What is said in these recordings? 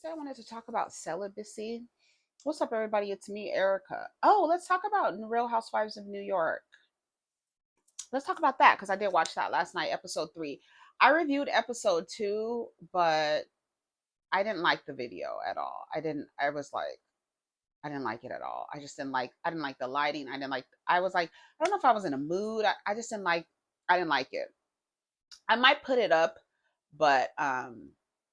I wanted to talk about celibacy. What's up, everybody? It's me, Erica. Oh, let's talk about Real Housewives of New York. Let's talk about that because I did watch that last night, episode 3. I reviewed episode 2, but I didn't like the video at all. I was like, I didn't like it at all. I didn't like the lighting. I was like, I don't know if I was in a mood. I just I didn't like it. I might put it up, but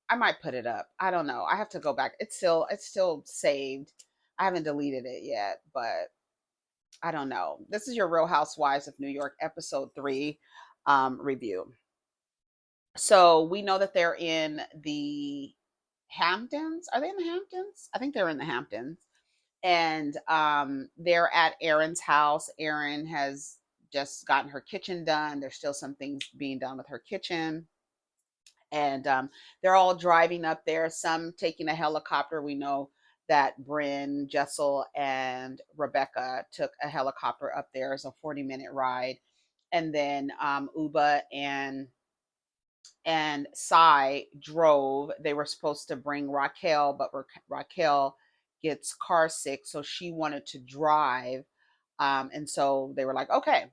I might put it up. I don't know. I have to go back. It's still saved. I haven't deleted it yet, but I don't know. This is your Real Housewives of New York episode 3 review. So we know that they're in the Hamptons. Are they in the Hamptons? I think they're in the Hamptons. And they're at Erin's house. Erin has just gotten her kitchen done. There's still some things being done with her kitchen. And they're all driving up there, some taking a helicopter. We know that Brynn, Jessel, and Rebecca took a helicopter up there as a 40-minute ride. And then Ubah and Sai drove. They were supposed to bring Racquel, but Racquel gets car sick, so she wanted to drive. And so they were like, okay.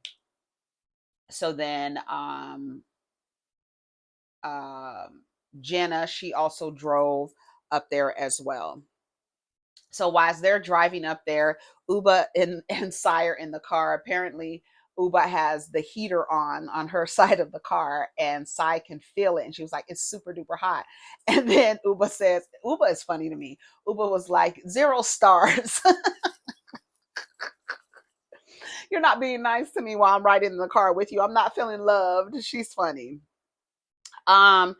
So then Jenna, she also drove up there as well. So while they're driving up there, Ubah and Sai are in the car. Apparently, Ubah has the heater on her side of the car, and Sai can feel it. And she was like, "It's super duper hot." And then Ubah says, "Ubah is funny to me." Ubah was like, "0 stars." You're not being nice to me while I'm riding in the car with you. I'm not feeling loved. She's funny. Um,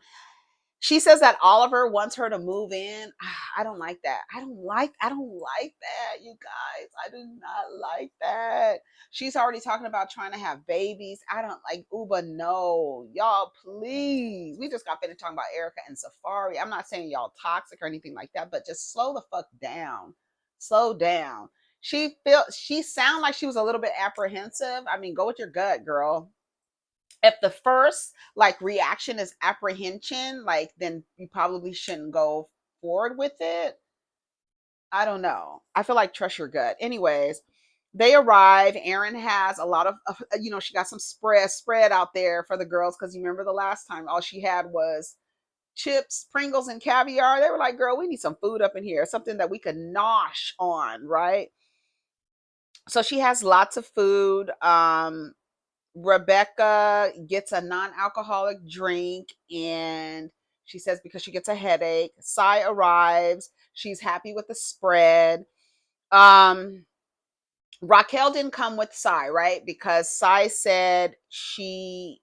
She says that Oliver wants her to move in. I don't like that. I don't like that, you guys. I do not like that. She's already talking about trying to have babies. I don't like Uba. No, y'all, please. We just got finished talking about Erica and Safari. I'm not saying y'all toxic or anything like that, but just slow the fuck down. Slow down. She sounded like she was a little bit apprehensive. I mean, go with your gut, girl. If the first like reaction is apprehension, like then you probably shouldn't go forward with it. I don't know. I feel like trust your gut. Anyways, they arrive. Erin has a lot of she got some spread out there for the girls because you remember the last time all she had was chips, Pringles, and caviar. They were like, "Girl, we need some food up in here, something that we could nosh on, right?" So she has lots of food. Rebecca gets a non-alcoholic drink, and she says because she gets a headache. Sai arrives. She's happy with the spread. Um, Racquel didn't come with Sai, right? Because Sai said she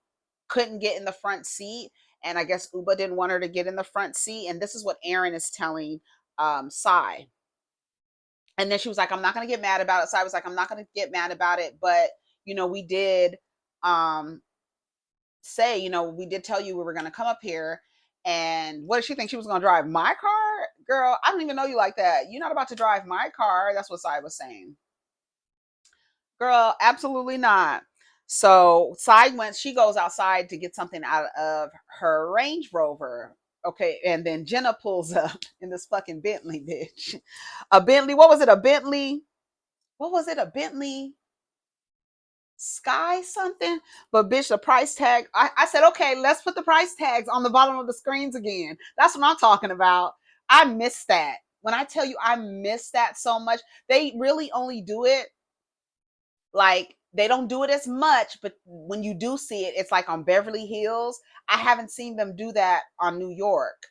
couldn't get in the front seat, and I guess Uba didn't want her to get in the front seat. And this is what Erin is telling Sai. And then she was like, "I'm not gonna get mad about it." Sai was like, "I'm not gonna get mad about it, but we did um say, we did tell you we were going to come up here." And what did she think? She was going to drive my car? Girl, I don't even know you like that. You're not about to drive my car. That's what Sai was saying. Girl, absolutely not. So she goes outside to get something out of her Range Rover. Okay, and then Jenna pulls up in this fucking Bentley, bitch. A Bentley, what was it? A Bentley? What was it? A Bentley Sky something? But bitch, the price tag, I said, okay, let's put the price tags on the bottom of the screens again. That's what I'm talking about. I miss that. When I tell you I miss that so much, they really only do it like they don't do it as much, but when you do see it, it's like on Beverly Hills. I haven't seen them do that on New York.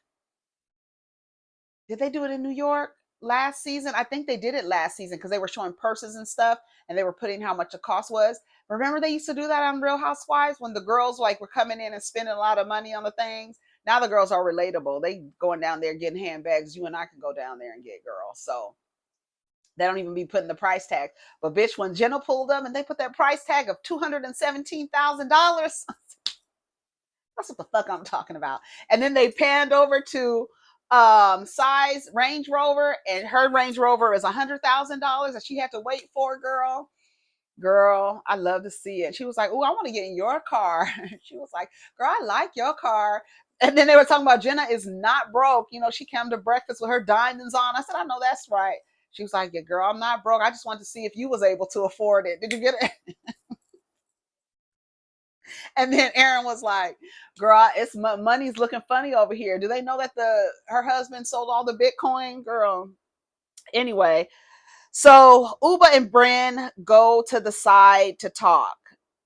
Did they do it in New York last season? I think they did it last season because they were showing purses and stuff, and they were putting how much the cost was. Remember they used to do that on Real Housewives when the girls like were coming in and spending a lot of money on the things. Now the girls are relatable. They going down there getting handbags. You and I can go down there and get girls. So they don't even be putting the price tag. But bitch, when Jenna pulled up and they put that price tag of $217,000, that's what the fuck I'm talking about. And then they panned over to Sai's Range Rover, and her Range Rover is $100,000 that she had to wait for. Girl, I love to see it. She was like, "Oh, I want to get in your car." She was like, "Girl, I like your car." And then they were talking about Jenna is not broke. You know, she came to breakfast with her diamonds on. I said, I know that's right. She was like, yeah, girl, I'm not broke. I just wanted to see if you was able to afford it. Did you get it? And then Aaron was like, girl, it's money's looking funny over here. Do they know that her husband sold all the Bitcoin? Girl. Anyway, so Ubah and Brynn go to the side to talk.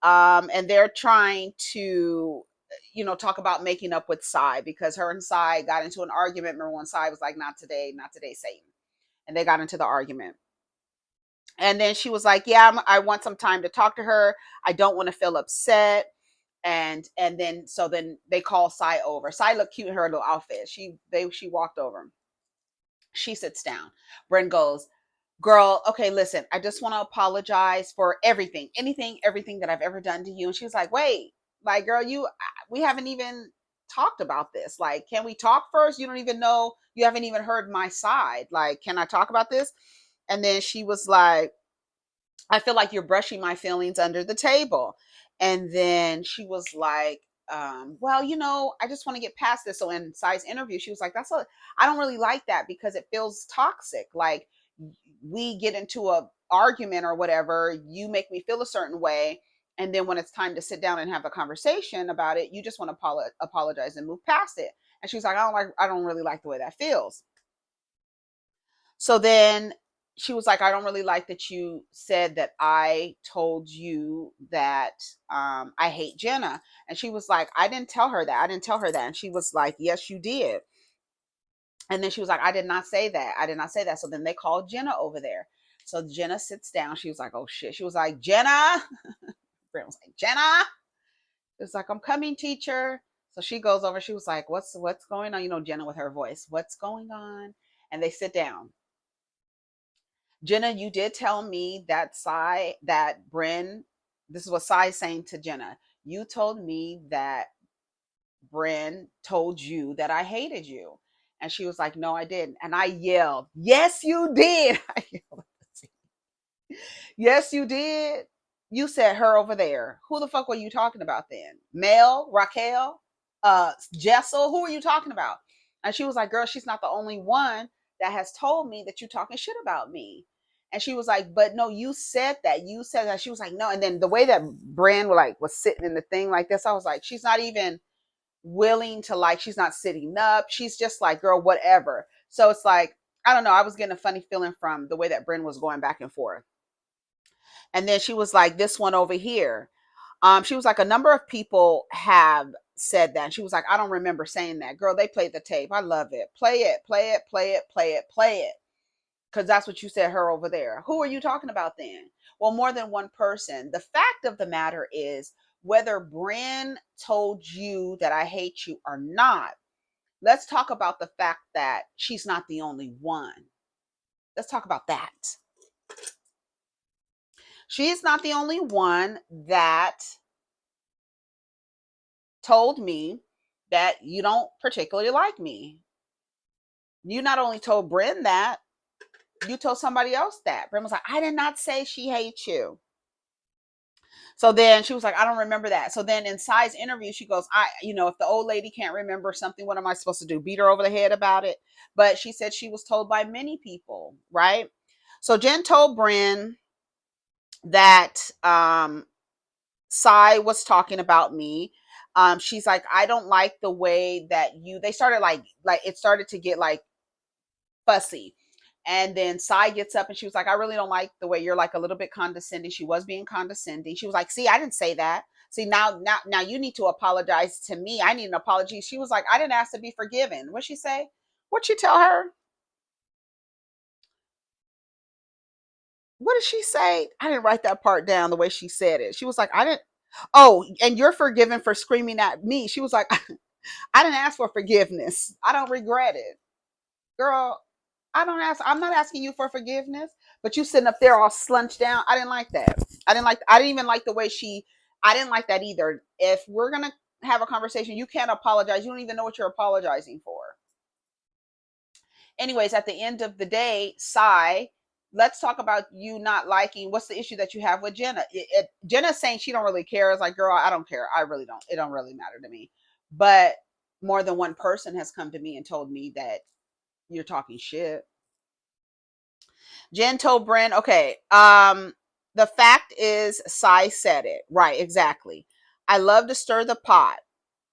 And they're trying to, talk about making up with Sai because her and Sai got into an argument. Remember when Sai was like, not today, Satan. And they got into the argument. And then she was like, yeah, I want some time to talk to her. I don't want to feel upset. And then they call Sai over. Sai looked cute in her little outfit. She walked over. She sits down. Brynn goes, girl, okay, listen, I just want to apologize for everything that I've ever done to you. And she was like, wait, like, girl, we haven't even talked about this. Like, can we talk first? You don't even know, you haven't even heard my side. Like, can I talk about this? And then she was like, I feel like you're brushing my feelings under the table. And then she was like, well, I just want to get past this. So in Sai's interview, she was like, I don't really like that because it feels toxic. Like, we get into a argument or whatever, you make me feel a certain way. And then when it's time to sit down and have a conversation about it, you just want to apologize and move past it. And she was like, I don't really like the way that feels. So then she was like, I don't really like that you said that I told you that I hate Jenna. And she was like, I didn't tell her that. And she was like, yes, you did. And then she was like, I did not say that. So then they called Jenna over there. So Jenna sits down. She was like, oh shit. She was like, Jenna. Brynn was like, Jenna. It's like, I'm coming, teacher. So she goes over. She was like, what's going on? Jenna with her voice. What's going on? And they sit down. Jenna, you did tell me that Brynn, this is what Sai is saying to Jenna. You told me that Brynn told you that I hated you. And she was like, no, I didn't. And I yelled, yes, you did. I yelled, yes, you did. You said her over there. Who the fuck were you talking about then? Mel, Racquel, Jessel, who are you talking about? And she was like, girl, she's not the only one that has told me that you talking shit about me. And she was like, but no, you said that. You said that. She was like, no. And then the way that Brynn was sitting in the thing like this, I was like, she's not even willing to, like, she's not sitting up. She's just like, girl, whatever. So it's like, I don't know. I was getting a funny feeling from the way that Brynn was going back and forth. And then she was like, this one over here. She was like, a number of people have said that. And she was like, I don't remember saying that. Girl, they played the tape. I love it. Play it, play it, play it, play it, play it. Because that's what you said, her over there. Who are you talking about then? Well, more than one person. The fact of the matter is, whether Brynn told you that I hate you or not, let's talk about the fact that she's not the only one. Let's talk about that. She is not the only one that told me that you don't particularly like me. You not only told Brynn that, you told somebody else that. Brynn was like, I did not say she hates you. So then she was like, I don't remember that. So then in Sai's interview, she goes, if the old lady can't remember something, what am I supposed to do? Beat her over the head about it? But she said she was told by many people, right? So Jen told Brynn that Sai was talking about me. She's like, I don't like the way that they started like it started to get like fussy. And then Sai gets up and she was like, I really don't like the way you're like a little bit condescending. She was being condescending. She was like, see, I didn't say that. See, now you need to apologize to me. I need an apology. She was like, I didn't ask to be forgiven. What'd she say? What'd she tell her? What did she say? I didn't write that part down the way she said it. She was like, I didn't. Oh, and you're forgiven for screaming at me. She was like, I didn't ask for forgiveness. I don't regret it. Girl, I'm not asking you for forgiveness, but you sitting up there all slunched down. I didn't like that. I didn't even like the way I didn't like that either. If we're going to have a conversation, you can't apologize. You don't even know what you're apologizing for. Anyways, at the end of the day, Sai, let's talk about you not liking, what's the issue that you have with Jenna? Jenna's saying she don't really care. It's like, girl, I don't care. I really don't. It don't really matter to me. But more than one person has come to me and told me that you're talking shit. Jen told Brynn, okay, the fact is, Sai said it. Right, exactly. I love to stir the pot.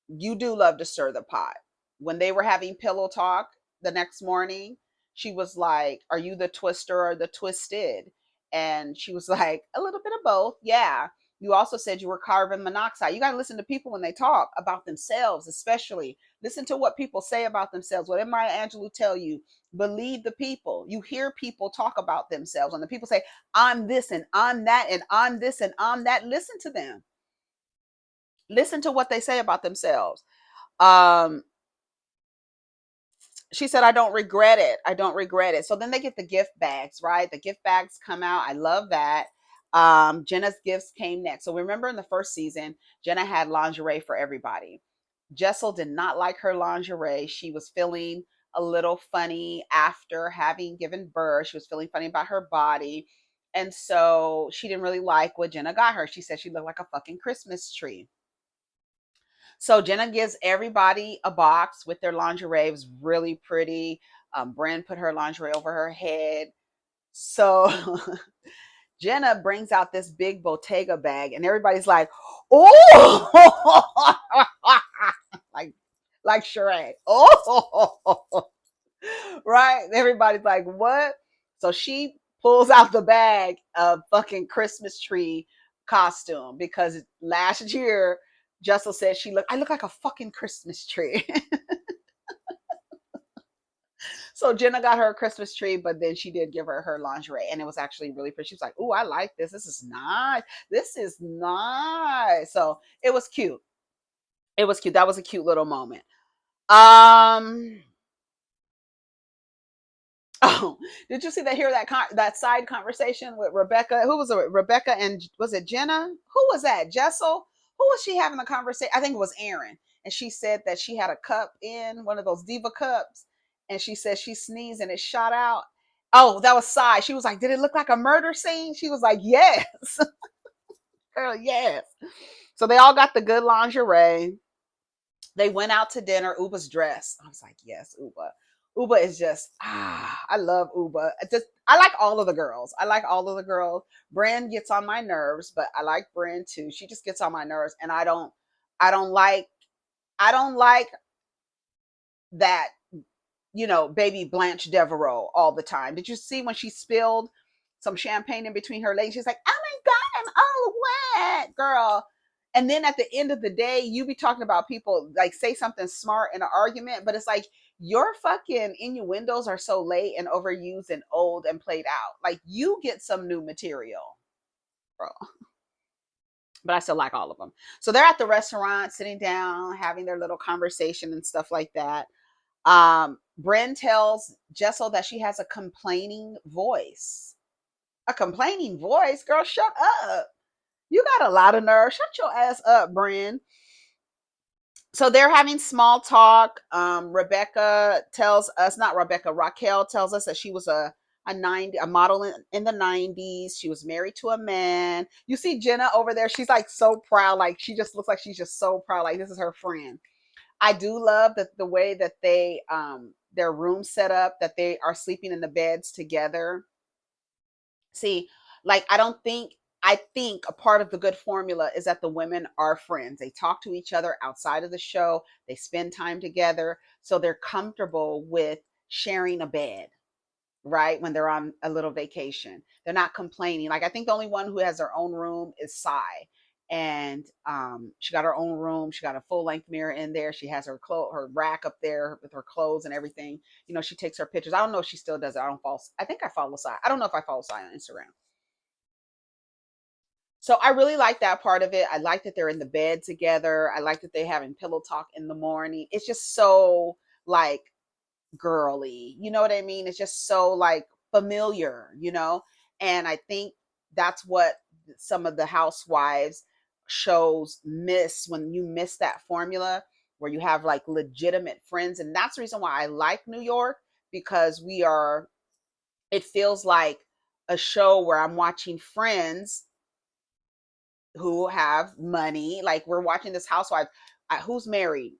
You do love to stir the pot. When they were having pillow talk the next morning, she was like, are you the twister or the twisted? And she was like, a little bit of both. Yeah. You also said you were carbon monoxide. You got to listen to people when they talk about themselves, especially. Listen to what people say about themselves. What did Maya Angelou tell you? Believe the people. You hear people talk about themselves. When the people say, I'm this and I'm that and I'm this and I'm that, listen to them. Listen to what they say about themselves. Um, she said, I don't regret it. I don't regret it. So then they get the gift bags, right? The gift bags come out. I love that. Jenna's gifts came next. So remember in the first season, Jenna had lingerie for everybody. Jessel did not like her lingerie. She was feeling a little funny after having given birth. She was feeling funny about her body. And so she didn't really like what Jenna got her. She said she looked like a fucking Christmas tree. So Jenna gives everybody a box with their lingerie. It was really pretty. Brynn put her lingerie over her head. So Jenna brings out this big Bottega bag, and everybody's like, "Oh!" like Shrek. Oh, right? Everybody's like, "What?" So she pulls out the bag of fucking Christmas tree costume because last year Jessel said I look like a fucking Christmas tree. So Jenna got her a Christmas tree, but then she did give her lingerie, and it was actually really pretty. She was like, "Ooh, I like this. This is nice. This is nice." So it was cute. It was cute. That was a cute little moment. Um, Oh, did you see that? Hear that side conversation with Rebecca? Who was it? Rebecca and was it Jenna? Who was that? Jessel? Who was she having a conversation? I think it was Aaron, and she said that she had a cup in one of those diva cups, and she said she sneezed and it shot out. Oh, that was Sai. She was like, "Did it look like a murder scene?" She was like, "Yes, girl, yes." So they all got the good lingerie. They went out to dinner. Ubah's dress. I was like, yes, Ubah. Ubah is just I love Ubah. I like all of the girls. I like all of the girls. Brynn gets on my nerves, but I like Brynn too. She just gets on my nerves, and I don't like I don't like that, baby Blanche Devereaux all the time. Did you see when she spilled some champagne in between her legs? She's like, oh my God, I'm all wet, girl. And then at the end of the day, you be talking about people like say something smart in an argument, but it's like your fucking innuendos are so late and overused and old and played out. Like you get some new material, girl. But I still like all of them. So they're at the restaurant, sitting down, having their little conversation and stuff like that. Brynn tells Jessel that she has a complaining voice. A complaining voice? Girl, shut up. You got a lot of nerve. Shut your ass up, Brynn. So they're having small talk. Rebecca tells us, not Rebecca, Racquel tells us that she was a model in the 90s. She was married to a man. You see Jenna over there, she's like so proud. Like she just looks like she's just so proud. Like this is her friend. I do love that the way that they their room set up, that they are sleeping in the beds together. See, like I think a part of the good formula is that the women are friends. They talk to each other outside of the show. They spend time together, so they're comfortable with sharing a bed, right? When they're on a little vacation, they're not complaining. Like I think the only one who has their own room is Sai, and she got her own room. She got a full length mirror in there. She has her rack up there with her clothes and everything. She takes her pictures. I don't know if she still does it. I don't follow. I think I follow Sai. I don't know if I follow Sai on Instagram. So I really like that part of it. I like that they're in the bed together. I like that they're having pillow talk in the morning. It's just so like girly. You know what I mean? It's just so like familiar. And I think that's what some of the housewives shows miss, when you miss that formula where you have like legitimate friends. And that's the reason why I like New York, because it feels like a show where I'm watching friends who have money. Like we're watching this housewife who's married.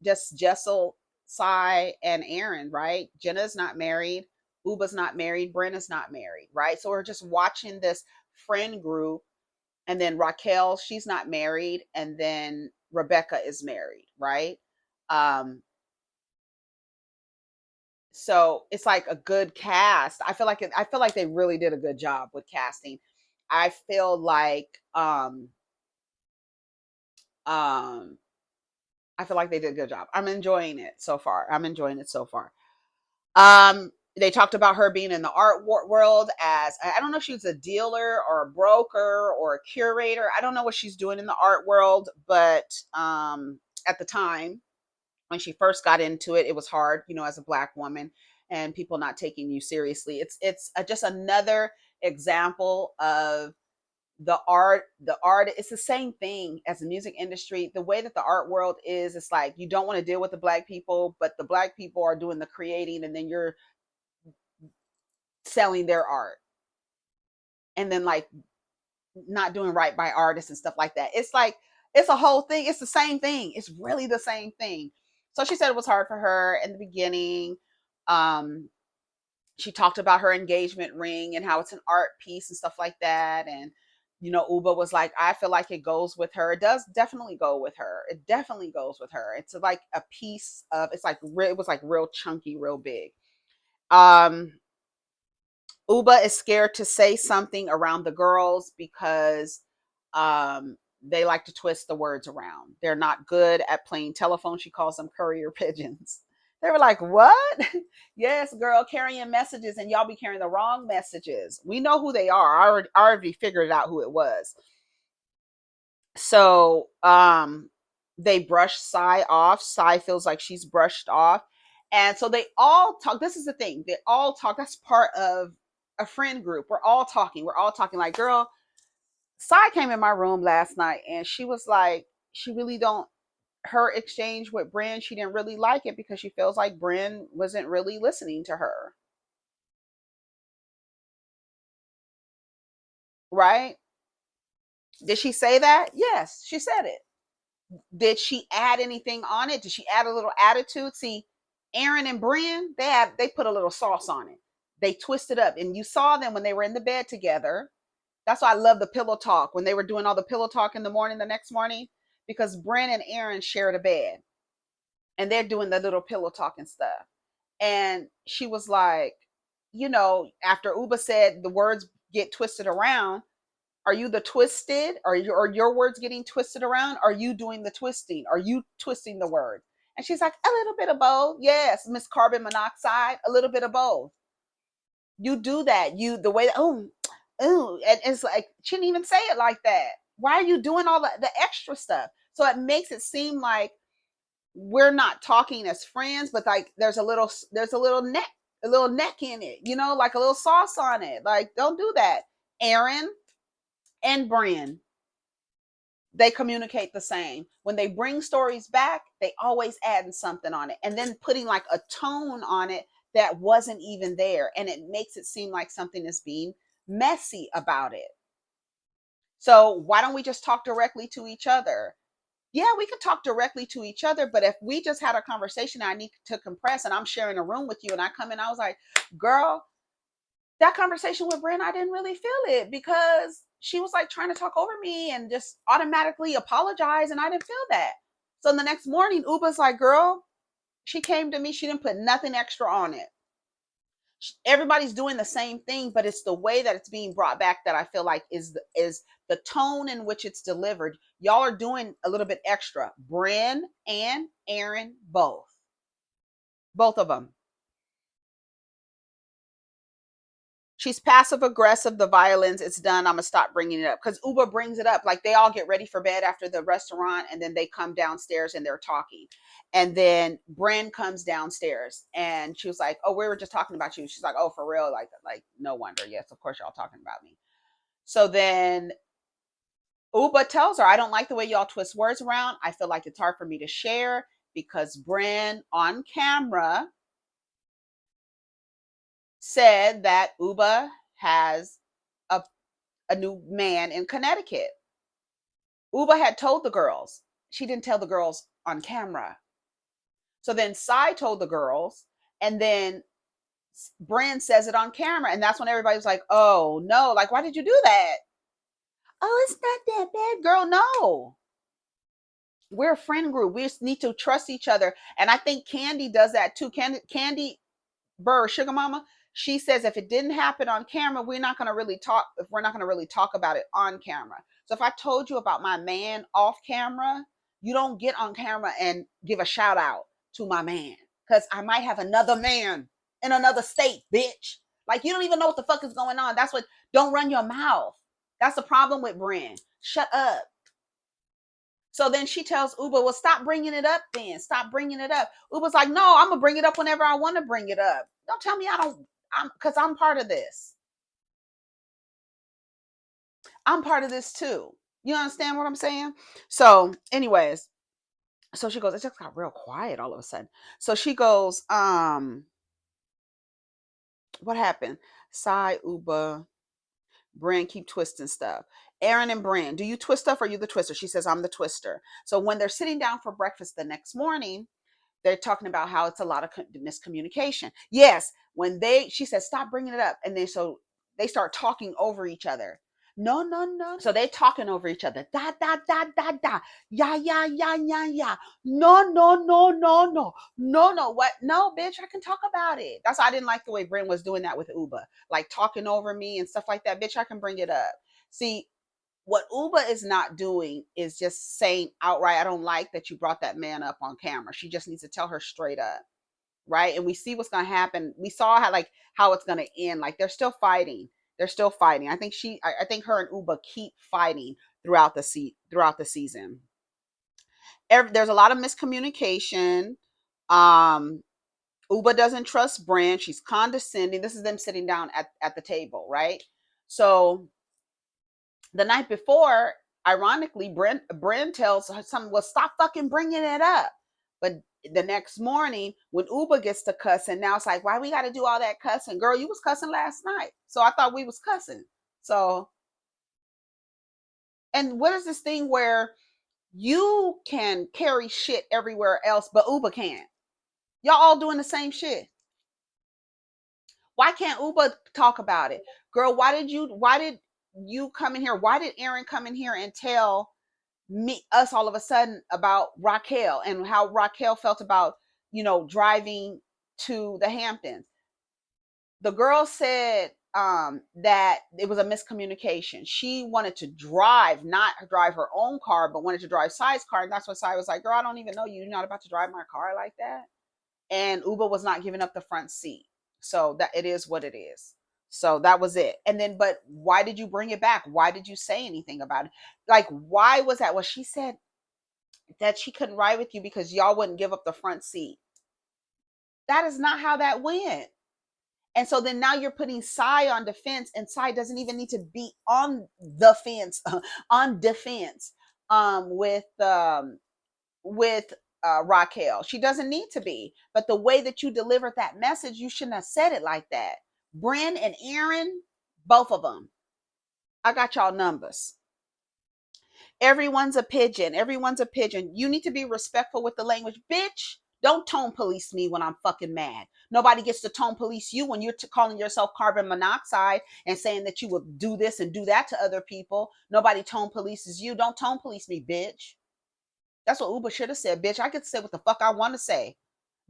just Jessel, Sai, and Aaron, right? Jenna's not married. Ubah's not married. Brynn is not married, right? So we're just watching this friend group. And then Racquel, she's not married. And then Rebecca is married, right? Um, so it's like a good cast. I feel like they really did a good job with casting. I feel like um I feel like they did a good job. I'm enjoying it so far. They talked about her being in the art world as, I don't know if she was a dealer or a broker or a curator. I don't know what she's doing in the art world, but at the time when she first got into it, it was hard, as a Black woman and people not taking you seriously. It's just another example of the art. It's the same thing as the music industry. The way that the art world is, it's like you don't want to deal with the Black people, but the Black people are doing the creating, and then you're selling their art, and then like not doing right by artists and stuff like that. It's like it's a whole thing. It's the same thing. It's really the same thing. So she said it was hard for her in the beginning. um she talked about her engagement ring and how it's an art piece and stuff like that. And Ubah was like, I feel like it goes with her. It does definitely go with her. It definitely goes with her. It's like a piece of, it's like it was like real chunky, real big. um Ubah is scared to say something around the girls because they like to twist the words around. They're not good at playing telephone. She calls them courier pigeons. They were like, what? Yes, girl, carrying messages, and y'all be carrying the wrong messages. We know who they are. I already figured out who it was. So they brush Sai off. Sai feels like she's brushed off. And so they all talk. This is the thing. They all talk. That's part of a friend group. We're all talking. We're all talking like, girl, Sai came in my room last night and she was like, she really don't, her exchange with Brynn, she didn't really like it because she feels like Brynn wasn't really listening to her. Right? Did she say that? Yes, she said it. Did she add anything on it? Did she add a little attitude? See, Aaron and Brynn, they put a little sauce on it. They twisted up. And you saw them when they were in the bed together. That's why I love the pillow talk when they were doing all the pillow talk in the morning, the next morning, because Brynn and Aaron shared a bed and they're doing the little pillow talk and stuff. And she was like, after Ubah said the words get twisted around, are you the twisted? Are your words getting twisted around? Are you doing the twisting? Are you twisting the word? And she's like, a little bit of both. Yes, Miss Carbon Monoxide, a little bit of both. You do that. The way that, and it's like, she didn't even say it like that. Why are you doing all the extra stuff? So it makes it seem like we're not talking as friends, but like there's a little neck in it, like a little sauce on it. Like, don't do that. Aaron and Brynn, they communicate the same. When they bring stories back, they always adding something on it and then putting like a tone on it that wasn't even there. And it makes it seem like something is being messy about it. So why don't we just talk directly to each other? Yeah, we could talk directly to each other, but if we just had a conversation, I need to compress, and I'm sharing a room with you, and I come in, I was like, girl, that conversation with Brynn, I didn't really feel it because she was like trying to talk over me and just automatically apologize, and I didn't feel that. So the next morning, Ubah's like, girl, she came to me, she didn't put nothing extra on it. Everybody's doing the same thing, but it's the way that it's being brought back that I feel like is the tone in which it's delivered. Y'all are doing a little bit extra. Brynn and Aaron, both of them. She's passive aggressive. The violence, it's done. I'm gonna stop bringing it up because Ubah brings it up. Like, they all get ready for bed after the restaurant, and then they come downstairs and they're talking. And then Brynn comes downstairs, and she was like, "Oh, we were just talking about you." She's like, "Oh, for real? Like no wonder. Yes, of course y'all talking about me." So then Ubah tells her, "I don't like the way y'all twist words around. I feel like it's hard for me to share because Brynn on camera said that Ubah has a a new man in Connecticut." Ubah had told the girls. She didn't tell the girls on camera. So then Sai told the girls, and then Brynn says it on camera, and that's when everybody was like, "Oh no! Like, why did you do that?" Oh, it's not that bad, girl. No, we're a friend group. We just need to trust each other, and I think Candy does that too. Candy Burr, Sugar Mama, she says if it didn't happen on camera, we're not going to really talk. If we're not going to really talk about it on camera. So if I told you about my man off camera, you don't get on camera and give a shout out to my man, because I might have another man in another state, bitch. Like, you don't even know what the fuck is going on. That's what. Don't run your mouth. That's the problem with Brynn. Shut up. So then she tells Ubah, well, stop bringing it up then. Stop bringing it up. Ubah's like, no, I'm going to bring it up whenever I want to bring it up. Don't tell me because I'm part of this. I'm part of this too. You understand what I'm saying? So anyways, so she goes, it just got real quiet all of a sudden. So she goes, what happened? Sai, Ubah, Brynn keep twisting stuff. Aaron and Brynn, do you twist stuff or are you the twister? She says, I'm the twister. So when they're sitting down for breakfast the next morning, they're talking about how it's a lot of miscommunication. Yes, she says, stop bringing it up. And then so they start talking over each other. No, no, no. So they're talking over each other. Da, da, da, da, da. Yeah, yeah, yeah, yeah, yeah. No, no, no, no, no. No, no. What? No, bitch, I can talk about it. That's why I didn't like the way Brynn was doing that with Ubah. Like talking over me and stuff like that. Bitch, I can bring it up. See, what Ubah is not doing is just saying outright, I don't like that you brought that man up on camera. She just needs to tell her straight up. Right. And we see what's going to happen. We saw how it's going to end. Like, they're still fighting. They're still fighting. I think her and Ubah keep fighting throughout the season. There's a lot of miscommunication. Ubah doesn't trust Brynn. She's condescending. This is them sitting down at the table. Right. So the night before, ironically, Brynn tells her something, well, stop fucking bringing it up. But the next morning, when Ubah gets to cussing, now it's like, why we got to do all that cussing? Girl, you was cussing last night. So I thought we was cussing. So, and what is this thing where you can carry shit everywhere else, but Ubah can't? Y'all all doing the same shit. Why can't Ubah talk about it? Girl, why did you come in here? Why did Aaron come in here and tell us all of a sudden about Racquel and how Racquel felt about, driving to the Hamptons? The girl said that it was a miscommunication. She wanted to not drive her own car, but wanted to drive Sai's car. And that's when Sai was like, girl, I don't even know you. You're not about to drive my car like that. And Ubah was not giving up the front seat. So that it is what it is. So that was it. And then, but why did you bring it back? Why did you say anything about it? Like, why was that? Well, she said that she couldn't ride with you because y'all wouldn't give up the front seat. That is not how that went. And so then now you're putting Sai on defense, and Sai doesn't even need to be on the fence, on defense, with Racquel. She doesn't need to be. But the way that you delivered that message, you shouldn't have said it like that. Brynn and Aaron, both of them, I got y'all numbers. Everyone's a pigeon. Everyone's a pigeon. You need to be respectful with the language. Bitch, don't tone police me when I'm fucking mad. Nobody gets to tone police you when you're calling yourself carbon monoxide and saying that you would do this and do that to other people. Nobody tone polices you. Don't tone police me, bitch. That's what Ubah should have said, bitch. I get to say what the fuck I want to say.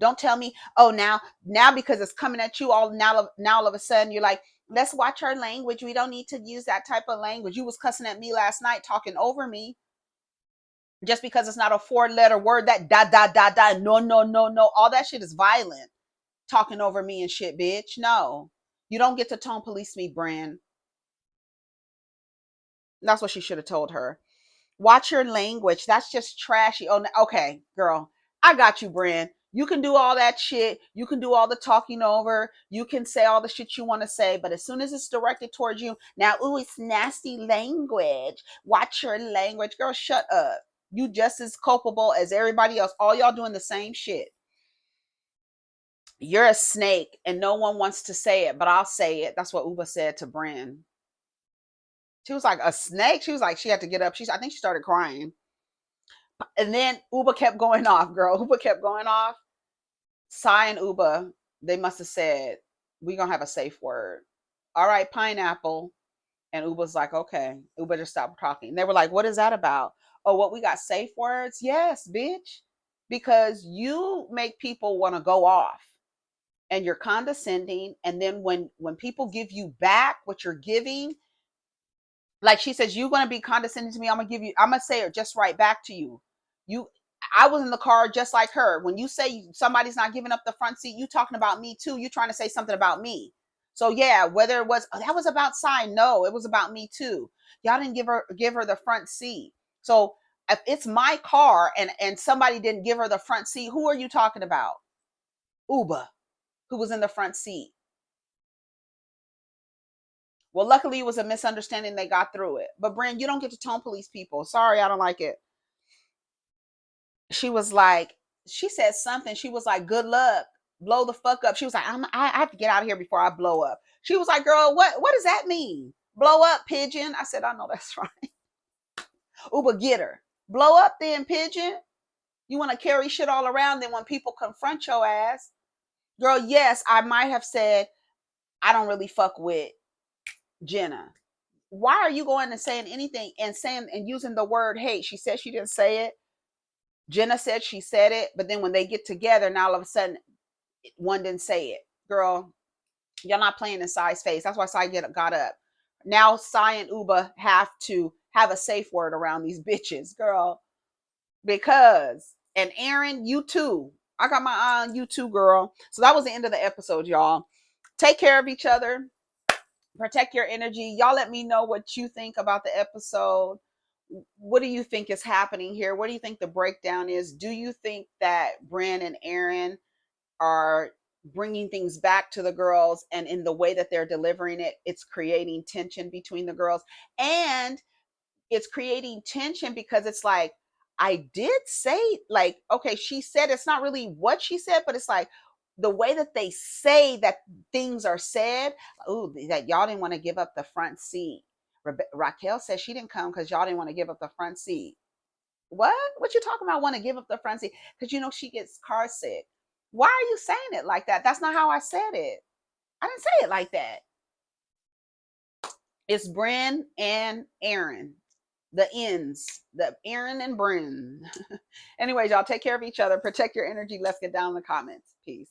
Don't tell me, oh, now because it's coming at you now all of a sudden you're like, let's watch our language. We don't need to use that type of language. You was cussing at me last night, talking over me. Just because it's not a 4-letter word, that da da da da, no, no, no, no. All that shit is violent. Talking over me and shit, bitch. No. You don't get to tone police me, Brynn. That's what she should have told her. Watch your language. That's just trashy. Oh, okay, girl. I got you, Brynn. You can do all that shit. You can do all the talking over. You can say all the shit you want to say. But as soon as it's directed towards you, now, ooh, it's nasty language. Watch your language. Girl, shut up. You just as culpable as everybody else. All y'all doing the same shit. You're a snake and no one wants to say it, but I'll say it. That's what Ubah said to Brynn. She was like, a snake? She was like, she had to get up. I think she started crying. And then Ubah kept going off, girl. Ubah kept going off. Sai and Ubah, they must have said, "We gonna have a safe word." All right, pineapple. And Ubah's like, "Okay." Ubah just stopped talking. They were like, "What is that about?" "Oh, what, we got safe words?" "Yes, bitch. Because you make people want to go off and you're condescending. And then when people give you back what you're giving, like she says, you're gonna be condescending to me, I'm gonna say it just right back to you. You I was in the car just like her. When you say somebody's not giving up the front seat, you talking about me too. You trying to say something about me. So yeah, whether it was, oh, that was about sign, no, it was about me too. Y'all didn't give her the front seat. So if it's my car and somebody didn't give her the front seat, who are you talking about? Ubah, who was in the front seat. Well, luckily it was a misunderstanding. They got through it. But Brynn, you don't get to tone police people. Sorry, I don't like it. She was like, she said something. She was like, "Good luck, blow the fuck up." She was like, I have to get out of here before I blow up. She was like, "Girl, what does that mean? Blow up, pigeon?" I said, "I know that's right." Uber, get her. Blow up then, pigeon. You want to carry shit all around. Then when people confront your ass, girl, yes, I might have said, "I don't really fuck with Jenna." Why are you going and saying anything and saying and using the word hate? She said she didn't say it. Jenna said she said it, but then when they get together, now all of a sudden one didn't say it. Girl, y'all not playing in Sai's face. That's why Sai got up. Now Sai and Ubah have to have a safe word around these bitches, girl. Because, and Aaron, you too. I got my eye on you too, girl. So that was the end of the episode, y'all. Take care of each other. Protect your energy. Y'all let me know what you think about the episode. What do you think is happening here? What do you think the breakdown is? Do you think that Brynn and Aaron are bringing things back to the girls, and in the way that they're delivering it, it's creating tension between the girls? And it's creating tension because it's like, I did say, like, okay, she said, it's not really what she said, but it's like the way that they say that things are said. Oh, that y'all didn't want to give up the front seat. Racquel said she didn't come because y'all didn't want to give up the front seat. What you talking about, want to give up the front seat? Because you know she gets car sick. Why are you saying it like that? That's not how I said it. I didn't say it like that. It's Brynn and Aaron. The ends. The Aaron and Brynn. Anyways, y'all take care of each other. Protect your energy. Let's get down in the comments. Peace.